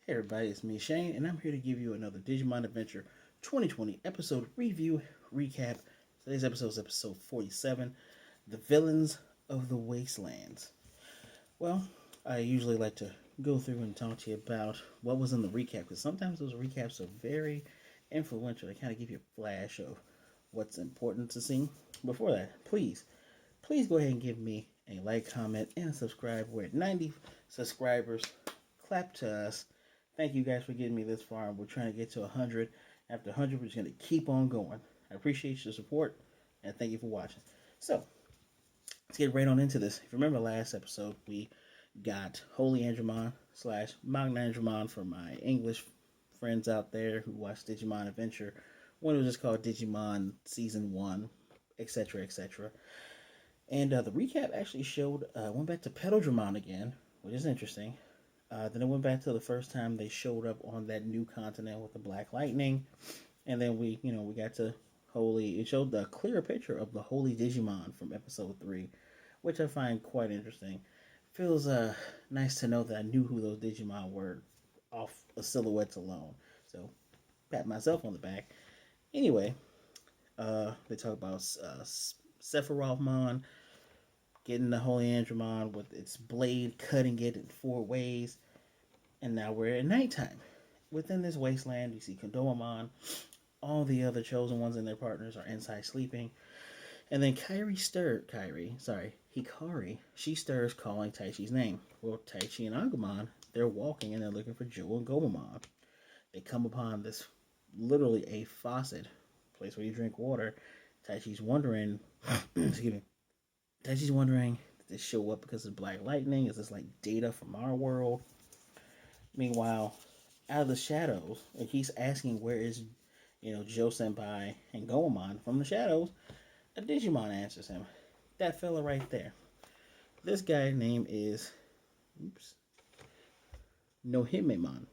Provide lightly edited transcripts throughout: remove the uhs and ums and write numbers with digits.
Hey everybody, it's me Shane, and I'm here to give you another Digimon Adventure 2020 episode review recap. Today's episode is episode 47, The Villains of the Wastelands. Well, I usually like to go through and talk to you about what was in the recap, because sometimes those recaps are very influential. They kind of give you a flash of what's important to see. Before that, please go ahead and give me a like, comment, and a subscribe. We're at 90 subscribers. Clap to us. Thank you guys for getting me this far. We're trying to get to 100. After 100, we're just going to keep on going. I appreciate your support, and thank you for watching. So, let's get right on into this. If you remember last episode, we got Holy Andromon slash Magna Andromon for my English friends out there who watch Digimon Adventure. One was just called Digimon Season 1, etc., etc. And the recap actually showed, went back to Pedaldramon again, which is interesting. Then it went back to the first time they showed up on that new continent with the Black Lightning, and then we got to Holy. It showed the clearer picture of the Holy Digimon from episode 3, which I find quite interesting. Feels nice to know that I knew who those Digimon were off the silhouettes alone. So pat myself on the back. Anyway, they talk about Sephirothmon getting the Holy Andromon with its blade cutting it in 4 ways. And now we're at nighttime. Within this wasteland, you see Kondomamon. All the other chosen ones and their partners are inside sleeping. And then Hikari, she stirs calling Taichi's name. Well, Taichi and Agumon, they're walking and they're looking for Joe and Gomamon. They come upon this, literally a faucet, place where you drink water. Taichi's wondering, excuse me, Taichi's wondering, did this show up because of Black Lightning? Is this like data from our world? Meanwhile, out of the shadows, and he's asking where is, Joe Senpai and Gomamon from the shadows. A Digimon answers him. That fella right there. This guy's name is, Nohemon.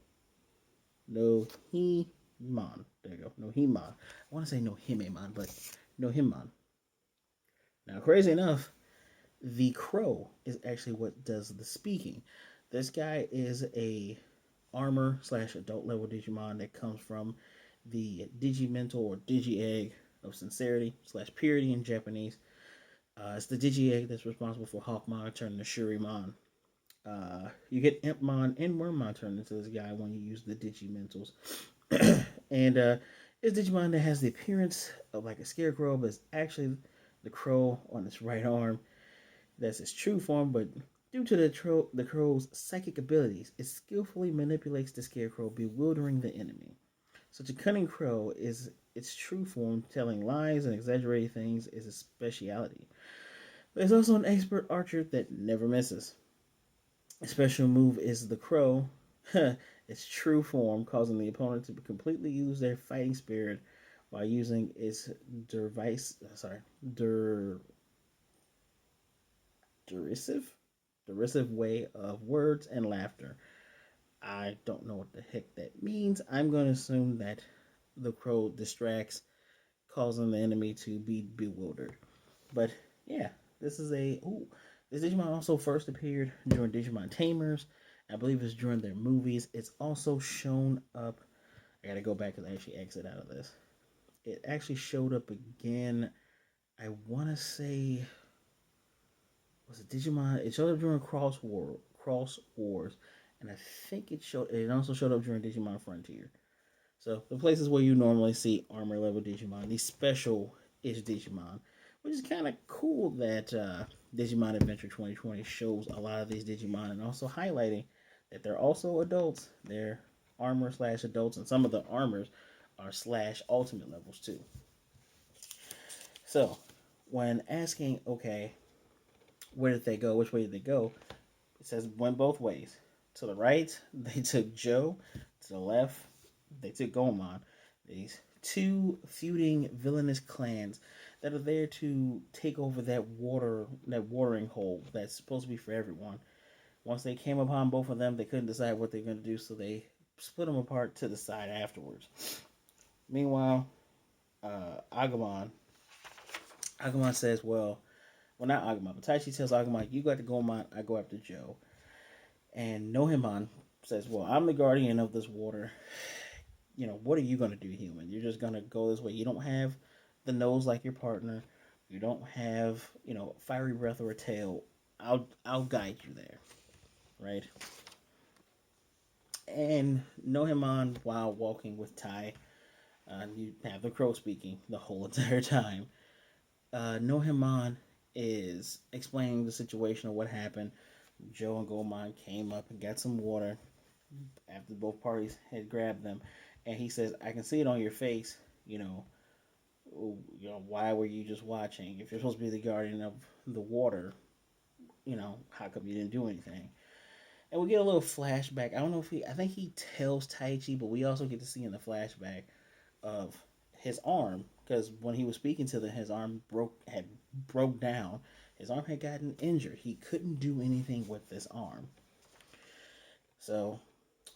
Nohemon. There you go. Nohemon. I want to say Nohemon, but Nohemon. Now, crazy enough, the crow is actually what does the speaking. This guy is a armor slash adult level Digimon that comes from the Digimental or Digi-Egg of Sincerity slash Purity in Japanese. It's the Digi-Egg that's responsible for Hawkmon turning to Shurimon. You get Impmon and Wormmon turned into this guy when you use the Digimentals. And it's Digimon that has the appearance of like a scarecrow, but it's actually the crow on its right arm. That's its true form, but due to the crow's psychic abilities, it skillfully manipulates the scarecrow, bewildering the enemy. Such a cunning crow is its true form, telling lies and exaggerating things is a speciality. There's also an expert archer that never misses. A special move is the crow, its true form, causing the opponent to completely use their fighting spirit while using its derisive way of words and laughter. I don't know what the heck that means. I'm going to assume that the crow distracts, causing the enemy to be bewildered. But yeah, this is this Digimon also first appeared during Digimon Tamers. I believe it's during their movies. It's also shown up. I gotta go back and actually exit out of this. It actually showed up again. I want to say, was it Digimon? It showed up during Cross Wars, and I think it also showed up during Digimon Frontier. So the places where you normally see armor level Digimon, these special-ish Digimon, which is kind of cool that Digimon Adventure 2020 shows a lot of these Digimon and also highlighting that they're also adults. They're armor slash adults, and some of the armors are slash ultimate levels too. So when asking, okay, where did they go? Which way did they go? It says went both ways. To the right, they took Joe. To the left, they took Gomamon. These two feuding villainous clans that are there to take over that watering hole that's supposed to be for everyone. Once they came upon both of them, they couldn't decide what they're going to do, so they split them apart to the side afterwards. Meanwhile, Agumon says, well, not Agumon, but Taichi tells Agumon, you got to Gomamon, I go after Joe. And Nohemon says, "Well, I'm the guardian of this water. What are you gonna do, human? You're just gonna go this way. You don't have the nose like your partner. You don't have, fiery breath or a tail. I'll guide you there, right?" And Nohemon, while walking with Tai, you have the crow speaking the whole entire time. Nohemon is explaining the situation of what happened. Joe and Gomamon came up and got some water after both parties had grabbed them, and he says, "I can see it on your face. You know, why were you just watching? If you're supposed to be the guardian of the water, how come you didn't do anything?" And we get a little flashback. I don't know if I think he tells Taichi, but we also get to see in the flashback of his arm, because when he was speaking to them, his arm broke down. His arm had gotten injured. He couldn't do anything with this arm. So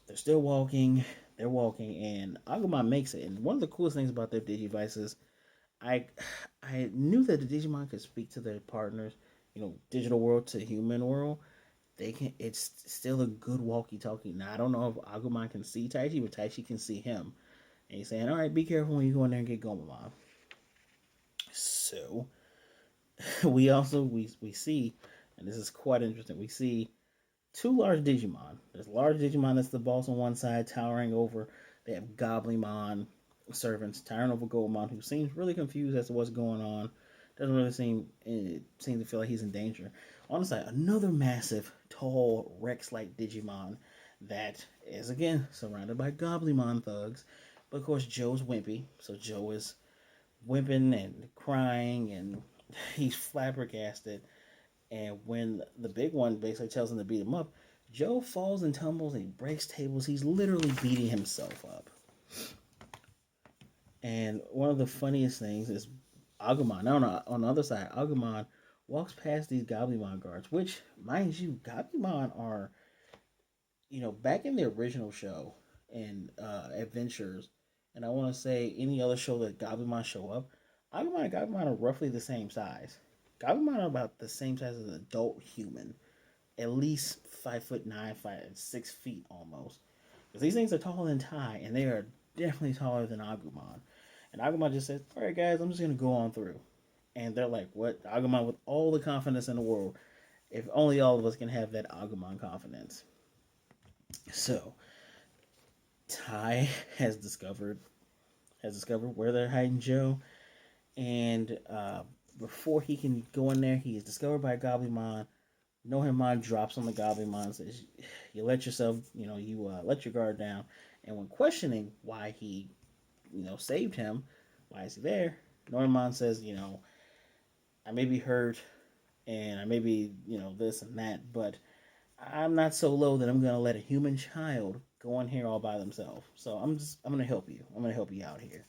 they're still walking. They're walking, and Agumon makes it. And one of the coolest things about their Digivices, I I knew that the Digimon could speak to their partners, digital world to human world. They can. It's still a good walkie-talkie. Now I don't know if Agumon can see Taichi, but Taichi can see him. And he's saying, "All right, be careful when you go in there and get Gomamon." So we see, and this is quite interesting. We see two large Digimon. There's a large Digimon that's the boss on one side, towering over. They have Goblimon servants towering over Gomamon, who seems really confused as to what's going on. Doesn't really seem to feel like he's in danger. On the side, another massive, tall Rex-like Digimon that is again surrounded by Goblimon thugs. But of course, Joe's wimpy, so Joe is whimping and crying, and he's flabbergasted. And when the big one basically tells him to beat him up, Joe falls and tumbles and he breaks tables. He's literally beating himself up. And one of the funniest things is Agumon. Now on the other side, Agumon walks past these Goblimon guards, which, mind you, Goblimon are, back in the original show and Adventures, and I want to say any other show that Goblimon show up, Agumon and Goblimon are roughly the same size. Goblimon are about the same size as an adult human, at least 5'9", 6 feet almost. Because these things are taller than Tai, and they are definitely taller than Agumon. And Agumon just says, "All right, guys, I'm just gonna go on through." And they're like, "What?" Agumon with all the confidence in the world. If only all of us can have that Agumon confidence. So Tai has discovered where they're hiding Joe, and before he can go in there, he is discovered by Goblimon. Nohemon drops on the Goblimon and says, "You let yourself, you let your guard down." And when questioning why he, saved him, why is he there? Nohemon says, "I may be hurt, and I may be, this and that, but I'm not so low that I'm gonna let a human child go in here all by themselves. So I'm gonna help you. I'm gonna help you out here."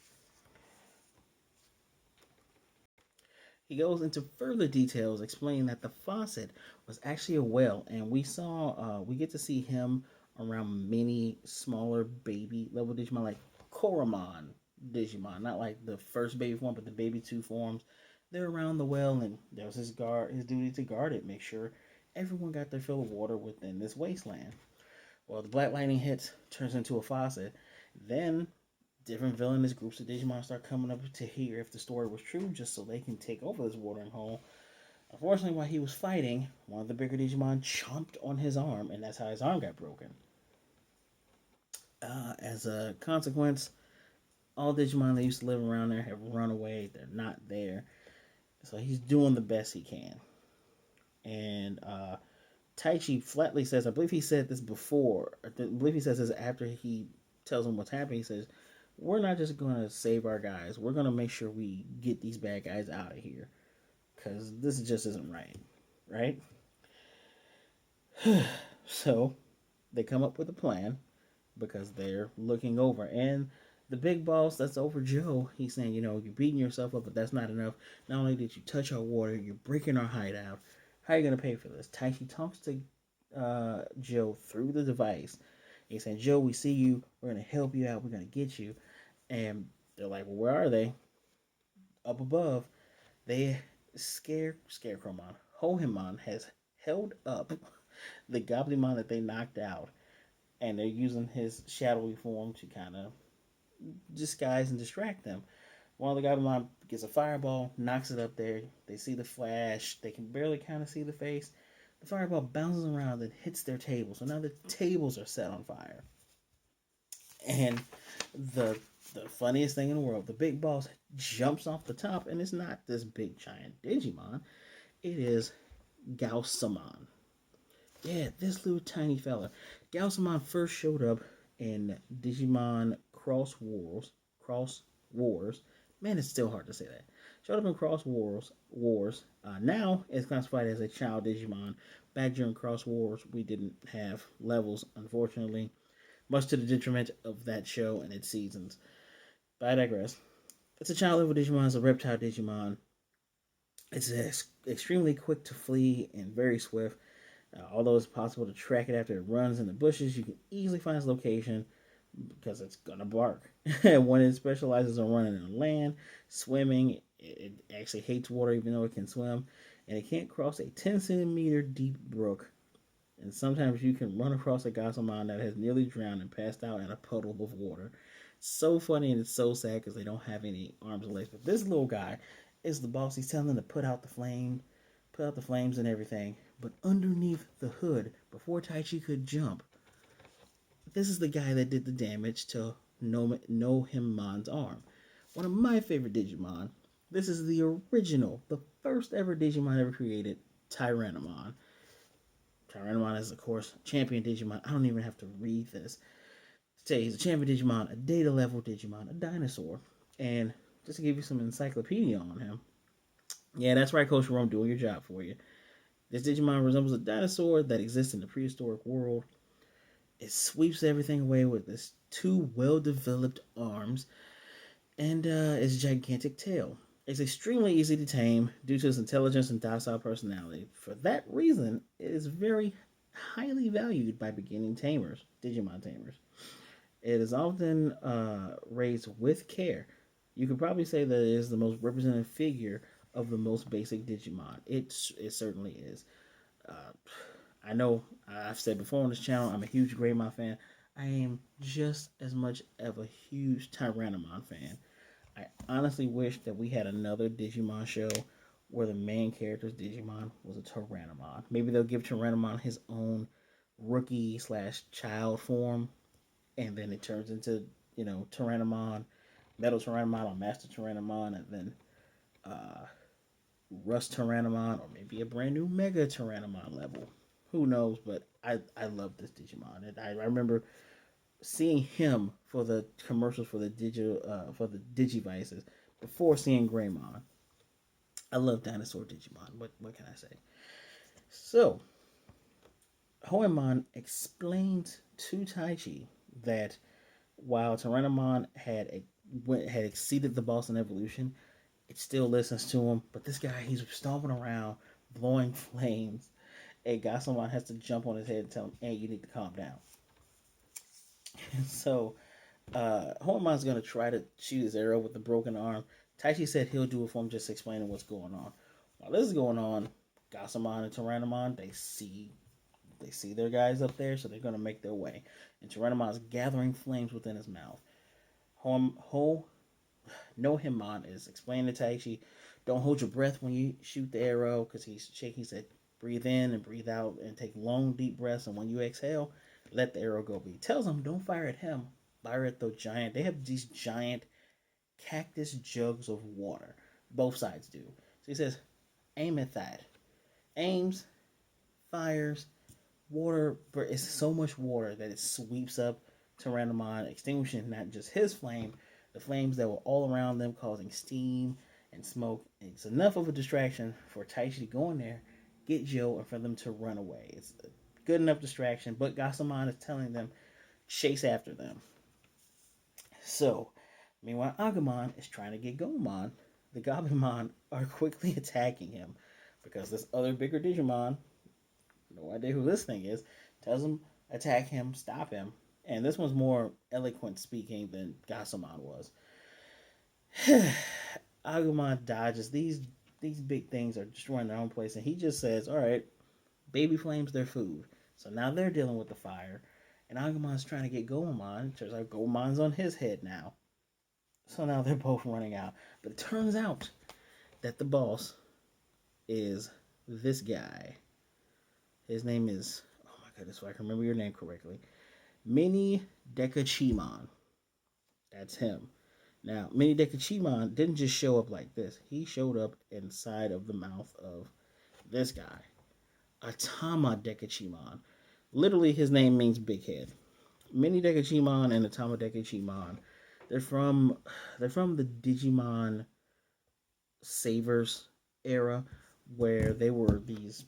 He goes into further details, explaining that the faucet was actually a well, and we get to see him around many smaller baby level Digimon, like Koromon Digimon, not like the first baby form, but the baby two forms. They're around the well, and there was his duty to guard it, make sure everyone got their fill of water within this wasteland. Well, the Black Lightning hits, turns into a faucet. Then different villainous groups of Digimon start coming up to hear if the story was true, just so they can take over this watering hole. Unfortunately, while he was fighting, one of the bigger Digimon chomped on his arm, and that's how his arm got broken. As a consequence, all Digimon that used to live around there have run away. They're not there. So he's doing the best he can. And Taichi flatly says, I believe he said this before, I believe he says this after he tells him what's happening. He says, "We're not just going to save our guys. We're going to make sure we get these bad guys out of here. Because this just isn't right." Right? So they come up with a plan because they're looking over. And the big boss that's over Joe, he's saying, "You're beating yourself up, but that's not enough. Not only did you touch our water, you're breaking our hideout. How are you going to pay for this?" Taichi talks to Joe through the device. He's saying, "Joe, we see you. We're going to help you out. We're going to get you." And they're like, "Well, where are they?" Up above, they Scarecrowmon, Nohemon has held up the Goblimon that they knocked out. and they're using his shadowy form to kind of disguise and distract them. One of the Gomamon gets a fireball, knocks it up there. They see the flash. They can barely kind of see the face. The fireball bounces around and hits their table. So now the tables are set on fire. And the the funniest thing in the world, the big boss jumps off the top, and it's not this big giant Digimon. It is Gausamon. Yeah, this little tiny fella. Gausamon first showed up in Digimon Cross Wars. Cross Wars. Man, it's still hard to say that. Showed up in Cross Wars. Now it's classified as a child Digimon. Back during Cross Wars, we didn't have levels, unfortunately, much to the detriment of that show and its seasons. But I digress. It's a child level Digimon. It's a reptile Digimon. It's extremely quick to flee and very swift. Although it's possible to track it after it runs in the bushes, you can easily find its location because it's gonna bark. When it specializes on running on land, swimming, it actually hates water even though it can swim, and it can't cross a 10 centimeter deep brook. And sometimes you can run across a Gossamon that has nearly drowned and passed out in a puddle of water. It's so funny and it's so sad because they don't have any arms and legs. But this little guy is the boss. He's telling them to put out the flames and everything. But underneath the hood, before Taichi could jump, this is the guy that did the damage to Nohemon's arm. One of my favorite Digimon. This is the original, the first ever Digimon ever created, Tyrannomon. Tyrannomon is, of course, champion Digimon. I don't even have to read this. Say he's a champion Digimon, a data level Digimon, a dinosaur. And just to give you some encyclopedia on him. Yeah, that's right, Coach Rome, doing your job for you. This Digimon resembles a dinosaur that exists in the prehistoric world. It sweeps everything away with its two well-developed arms and its gigantic tail. It's extremely easy to tame due to its intelligence and docile personality. For that reason, it is very highly valued by beginning tamers, Digimon tamers. It is often raised with care. You could probably say that it is the most representative figure of the most basic Digimon. It certainly is. Uh, I know I've said before on this channel, I'm a huge Greymon fan. I am just as much of a huge Tyrannomon fan. I honestly wish that we had another Digimon show where the main character's Digimon was a Tyrannomon. Maybe they'll give Tyrannomon his own rookie slash child form, and then it turns into, Tyrannomon, Metal Tyrannomon, or Master Tyrannomon, and then uh, Rust Tyrannomon, or maybe a brand new Mega Tyrannomon level. Who knows? But I love this Digimon. And I remember seeing him for the commercials for the for the Digivices before seeing Greymon. I love dinosaur Digimon. What can I say? So Hoemon explained to Taichi that while Tyrannomon had exceeded the boss in evolution, it still listens to him. But this guy, he's stomping around, blowing flames. And Gossamon has to jump on his head and tell him, "Hey, you need to calm down." So Hoemon's going to try to shoot his arrow with the broken arm. Taichi said he'll do it for him, just explaining what's going on. While this is going on, Gossamon and Tyrannomon, they see their guys up there, so they're going to make their way. And Tyrannomon's gathering flames within his mouth. Nohemon is explaining to Taichi, don't hold your breath when you shoot the arrow, because he's shaking. He said, breathe in and breathe out and take long, deep breaths, and when you exhale, let the arrow go. But he tells him, don't fire at him, fire at the giant. They have these giant cactus jugs of water. Both sides do. So he says, aim at that. Aims, fires, water, but it's so much water that it sweeps up Tyrannomon, extinguishing not just his flame, the flames that were all around them, causing steam and smoke. It's enough of a distraction for Taichi to go in there, get Joe, and for them to run away. It's a good enough distraction, but Gossamon is telling them, chase after them. So, meanwhile, Agumon is trying to get Gomamon. The Gomamon are quickly attacking him because this other bigger Digimon, no idea who this thing is, tells him, attack him, stop him. And this one's more eloquent speaking than Gossamon was. Agumon dodges. These big things are destroying their own place, and he just says, all right, baby flames, their food. So now they're dealing with the fire, and Agumon's trying to get Gomamon. Turns out Gomamon's on his head now. So now they're both running out. But it turns out that the boss is this guy. His name is, oh my goodness, if I can remember your name correctly, Mini Dekachimon. That's him. Now, Mini Dekachimon didn't just show up like this. He showed up inside of the mouth of this guy, Atama Dekachimon. Literally, his name means big head. Mini Dekachimon and Atama Dekachimon. They're from the Digimon Savers era, where they were these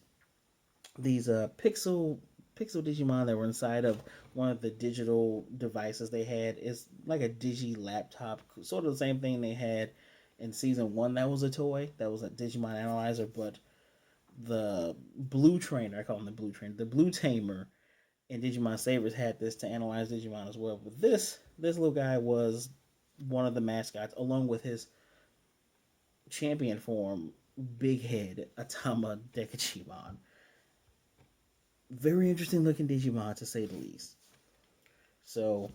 pixel Digimon that were inside of one of the digital devices they had. It's like a Digi laptop, sort of the same thing they had in season one. That was a toy, that was a Digimon Analyzer, but the Blue Trainer, I call him the Blue Trainer, the Blue Tamer in Digimon Savers had this to analyze Digimon as well. But this little guy was one of the mascots, along with his champion form, Big Head Atama Dekachimon. Very interesting looking Digimon, to say the least. So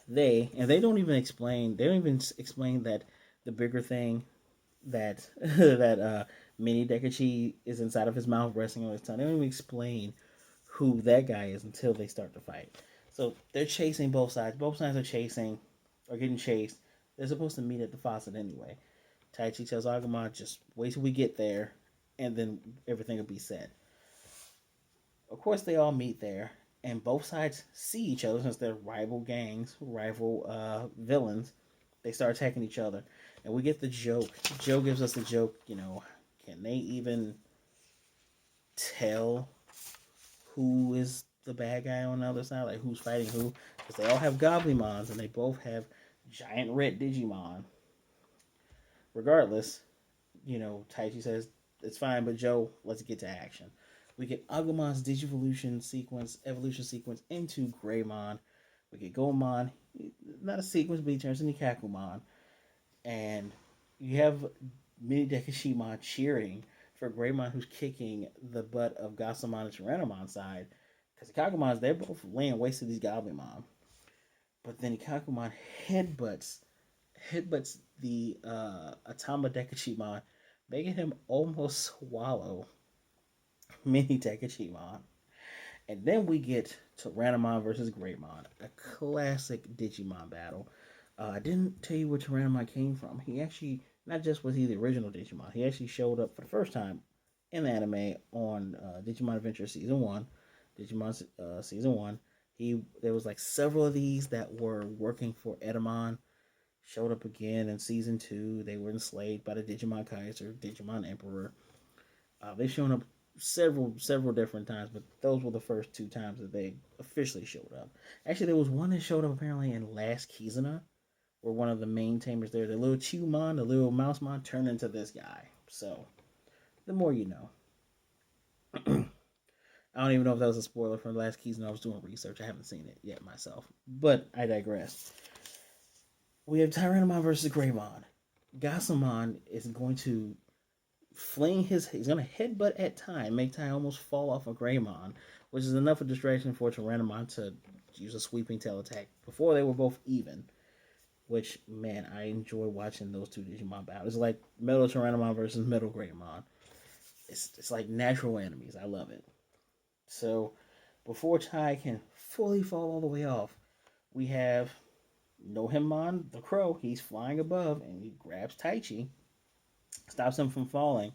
they don't even explain that the bigger thing that that Mini Dekachi is inside of his mouth resting on his tongue. They don't even explain who that guy is until they start to fight. So they're chasing both sides. Both sides are chasing or getting chased. They're supposed to meet at the faucet anyway. Taichi tells Agumon, just wait till we get there, and then everything will be set. Of course, they all meet there, and both sides see each other since they're rival gangs, rival villains. They start attacking each other, and we get the joke. Joe gives us the joke. Can they even tell who is the bad guy on the other side? Like who's fighting who? Because they all have Goblimons, and they both have giant red Digimon. Regardless, Taichi says it's fine, but Joe, let's get to action. We get Agumon's Digivolution sequence, evolution sequence into Greymon. We get Gomamon, not a sequence, but he turns into Kakumon. And you have Mini Dekashimon cheering for Greymon, who's kicking the butt of Gasamon and Tyrannomon side. Because the Kakumons, they're both laying waste to these Goblimon. But then Kakumon headbutts the Atama Dekachimon, making him almost swallow Mini Dekachimon. And then we get Tyrannomon versus Greymon, a classic Digimon battle. I didn't tell you where Tyrannomon came from. He actually, not just was he the original Digimon, he actually showed up for the first time in the anime on Digimon Adventure Season 1. Digimon Season 1. There was like several of these that were working for Edamon. Showed up again in Season 2. They were enslaved by the Digimon Kaiser, Digimon Emperor. They've shown up several different times, but those were the first two times that they officially showed up. Actually, there was one that showed up apparently in Last Kizuna, where one of the main tamers there, the little Chewmon, the little Mousemon, turned into this guy. So, the more you know. I don't even know if that was a spoiler from Last Kizuna. I was doing research. I haven't seen it yet myself, but I digress. We have Tyrannomon versus Greymon. Gasamon is going to he's going to headbutt at Tai, make Tai almost fall off of Greymon, which is enough of a distraction for Tyrannomon to use a sweeping tail attack before they were both even. Which, man, I enjoy watching those two Digimon battles. It's like Metal Tyrannomon versus Metal Greymon. It's like natural enemies. I love it. So, before Tai can fully fall all the way off, we have Nohemon, the crow. He's flying above, and he grabs Taichi, stops him from falling,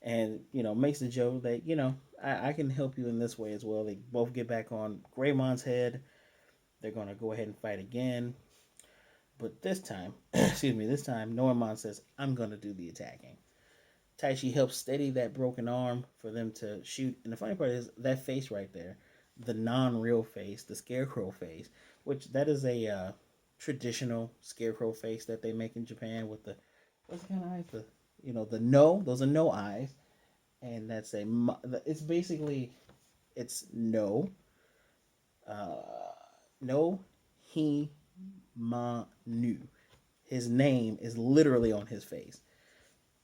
and makes the joke that I can help you in this way as well. They both get back on Greymon's head. They're gonna go ahead and fight again, but this time, this time Nohemon says, "I'm gonna do the attacking." Taichi helps steady that broken arm for them to shoot. And the funny part is that face right there, the non-real face, the scarecrow face, which that is a traditional scarecrow face that they make in Japan with the what's the kind of eyes? The no, those are no eyes, and that's it's basically it's no, no, he, ma, nu. His name is literally on his face.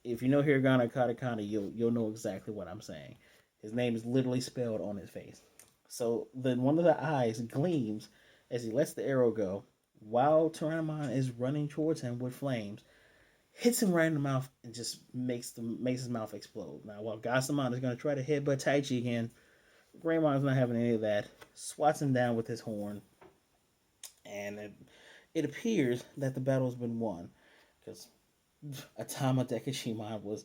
If you know Hiragana Katakana, you'll know exactly what I'm saying. His name is literally spelled on his face. So then one of the eyes gleams as he lets the arrow go, while Tyrannomon is running towards him with flames, hits him right in the mouth and just makes his mouth explode. Now while Gasamon is going to try to headbutt Taichi again, Greymon's not having any of that. Swats him down with his horn, and it appears that the battle has been won because Atama Dekishimon was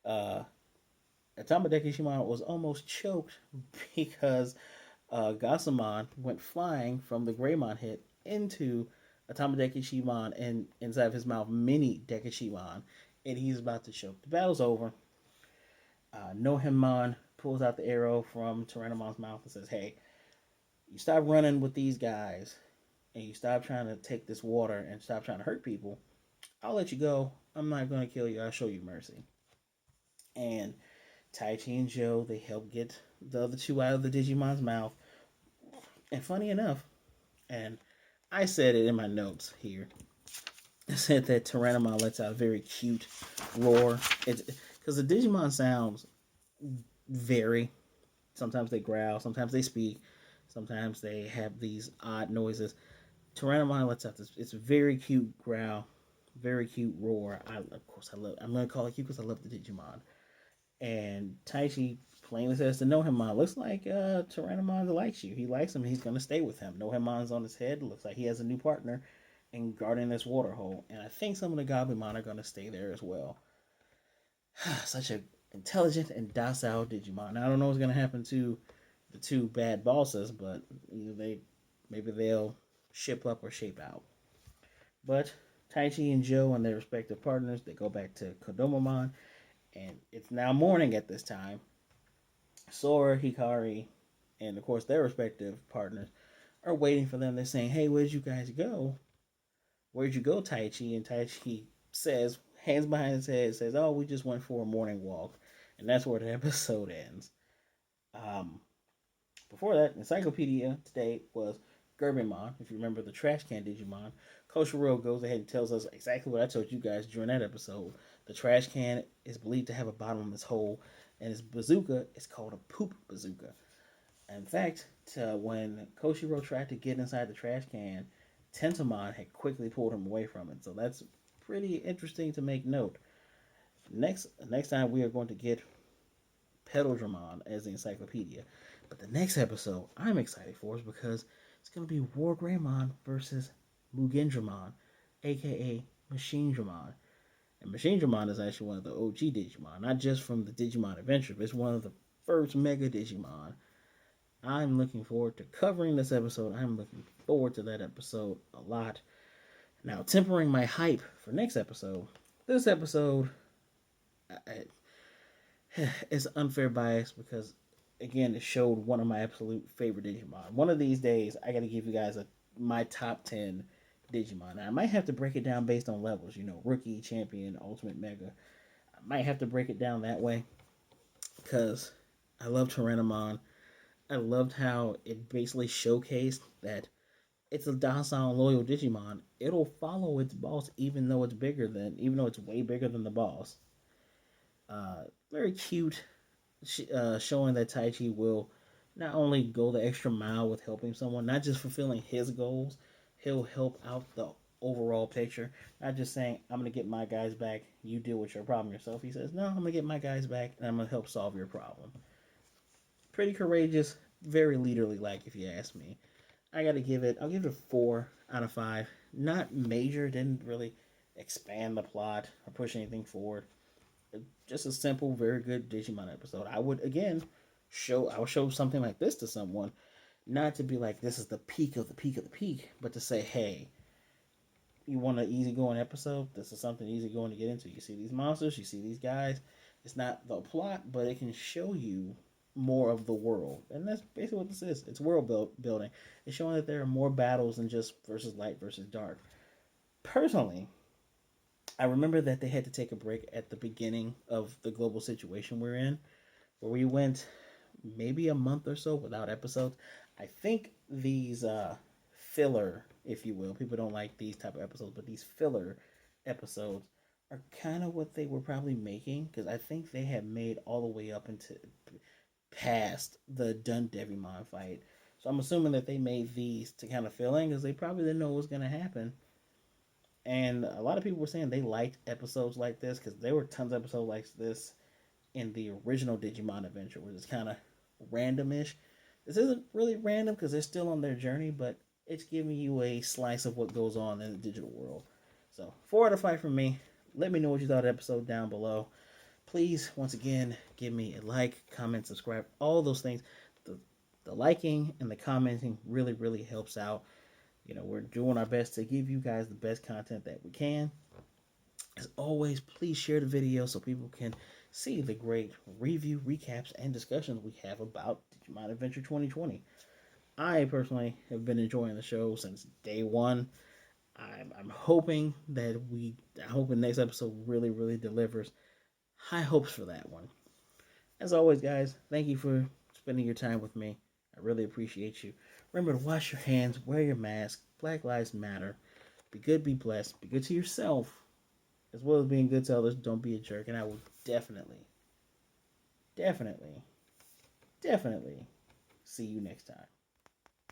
uh, Atama Dekishimon was almost choked because Gasamon went flying from the Greymon hit into Atama Dekishimon and inside of his mouth mini Dekishimon, and he's about to choke. The battle's over. Nohemon pulls out the arrow from Tyrannomon's mouth and says, "Hey, you stop running with these guys, and you stop trying to take this water and stop trying to hurt people. I'll let you go. I'm not going to kill you. I'll show you mercy." And Taichi and Joe, they help get the other two out of the Digimon's mouth. And funny enough, and I said it in my notes here, I said that Tyrannomon lets out a very cute roar. It's because the Digimon sounds vary. Sometimes they growl, sometimes they speak, sometimes they have these odd noises. Tyrannomon lets out this. It's a very cute growl, very cute roar. Of course, I love. I'm gonna call it cute because I love the Digimon. And Taichi plainly says to Nohemon, "Looks like Tyrannomon likes you. He likes him. He's gonna stay with him." Nohemon's on his head. Looks like he has a new partner in guarding this water hole. And I think some of the Gabumon are gonna stay there as well. Such a intelligent and docile Digimon. I don't know what's gonna happen to the two bad bosses, but either they maybe they'll ship up or shape out. But Taichi and Joe and their respective partners, they go back to Kodomamon, and it's now morning at this time. Sora, Hikari, and of course their respective partners are waiting for them. They're saying, "Hey, where'd you guys go? Where'd you go, Taichi?" And Taichi says, hands behind his head, says, "Oh, we just went for a morning walk." And that's where the episode ends. Um, Before that, Encyclopedia today was Gerbimon. If you remember the trash can Digimon, Koshiro goes ahead and tells us exactly what I told you guys during that episode. The trash can is believed to have a bottomless hole, and his bazooka is called a poop bazooka. In fact, when Koshiro tried to get inside the trash can, Tentamon had quickly pulled him away from it. So that's pretty interesting to make note. Next time we are going to get Pedoldramon as the encyclopedia. But the next episode I'm excited for is because it's going to be War Greymon versus Mugendramon, aka Machine Dramon. And Machine Dramon is actually one of the OG Digimon, not just from the Digimon Adventure, but it's one of the first Mega Digimon. I'm looking forward to covering this episode. I'm looking forward to that episode a lot. Now, tempering my hype for next episode, this episode is unfair bias because, again, it showed one of my absolute favorite Digimon. One of these days, I got to give you guys my top 10 Digimon. Now, I might have to break it down based on levels, rookie, champion, ultimate, mega. I might have to break it down that way because I love Tyrannomon. I loved how it basically showcased that it's a docile and loyal Digimon. It'll follow its boss even though it's way bigger than the boss. Very cute, showing that Taichi will not only go the extra mile with helping someone, not just fulfilling his goals, he'll help out the overall picture. Not just saying, "I'm going to get my guys back, you deal with your problem yourself." He says, "No, I'm going to get my guys back and I'm going to help solve your problem." Pretty courageous, very leaderly like, if you ask me. I'll give it a 4 out of 5. Not major, didn't really expand the plot or push anything forward. Just a simple, very good Digimon episode. I would show something like this to someone, not to be like this is the peak of the peak of the peak, but to say, "Hey, you want an easygoing episode? This is something easygoing to get into. You see these monsters, you see these guys. It's not the plot, but it can show you more of the world." And that's basically what this is. It's world building. It's showing that there are more battles than just versus light versus dark. Personally, I remember that they had to take a break at the beginning of the global situation we're in, where we went maybe a month or so without episodes. I think these filler, if you will, people don't like these type of episodes, but these filler episodes are kind of what they were probably making because I think they had made all the way up into past the Dun Devimon fight. So I'm assuming that they made these to kind of fill in because they probably didn't know what was going to happen. And a lot of people were saying they liked episodes like this because there were tons of episodes like this in the original Digimon adventure, where it's kind of randomish. This isn't really random because they're still on their journey, but it's giving you a slice of what goes on in the digital world. So 4 out of 5 from me. Let me know what you thought of the episode down below. Please, once again, give me a like, comment, subscribe, all those things. The liking and the commenting really, really helps out. You know, we're doing our best to give you guys the best content that we can. As always, please share the video so people can see the great review, recaps, and discussions we have about Digimon Adventure 2020. I personally have been enjoying the show since day one. I'm hoping that I hope the next episode really, really delivers. High hopes for that one. As always, guys, thank you for spending your time with me. I really appreciate you. Remember to wash your hands, wear your mask. Black Lives Matter. Be good, be blessed. Be good to yourself, as well as being good to others. Don't be a jerk. And I will definitely, definitely, definitely see you next time.